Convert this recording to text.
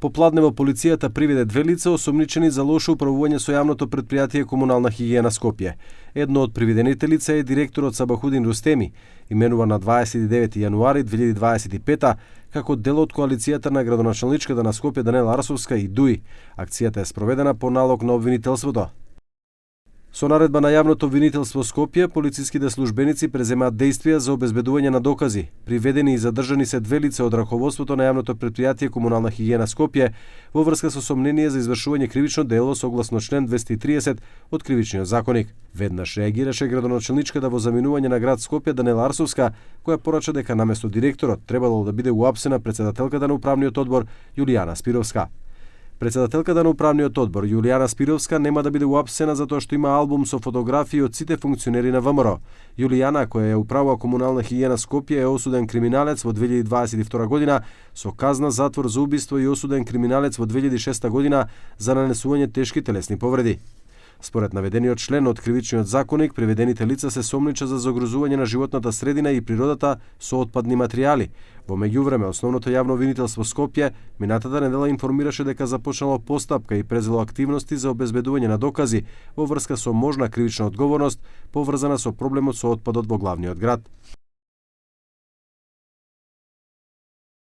Попладнево полицијата приведе 2 лица осомничени за лошо управување со јавното претпријатие Комунална хигиена Скопје. Едно од приведените лица е директорот Сабахудин Рустеми, именуван на 29 јануари 2025 како дел од коалицијата на градоначалничката на Скопје Данела Арсовска и ДУИ. Акцијата е спроведена по налог на обвинителството. Со наредба на јавното обвинителство Скопје, полициските службеници преземаат действија за обезбедување на докази. Приведени и задржани се 2 лица од раководството на јавното претпријатие Комунална хигиена Скопје во врска со сомнение за извршување кривично дело согласно член 230 од Кривичниот законник. Веднаш реагираше градоначалничката во заминување на град Скопје Данела Арсовска, која порача дека наместо директорот требало да биде уапсена претседателката на управниот одбор Јулијана Спировска. Претседателката на управниот одбор Јулијана Спировска нема да биде уапсена затоа што има албум со фотографии од сите функционери на ВМРО. Јулијана, која ја управува Комунална хигиена Скопје, е осуден криминалец во 2022 година со казна затвор за убиство и осуден криминалец во 2006 година за нанесување тешки телесни повреди. Според наведениот член од Кривичниот законник, приведените лица се сомничат за загрозување на животната средина и природата со отпадни материјали. Во меѓувреме, основното јавно обвинителство Скопје минатата недела информираше дека започнало постапка и презело активности за обезбедување на докази во врска со можна кривична одговорност поврзана со проблемот со отпадот во главниот град.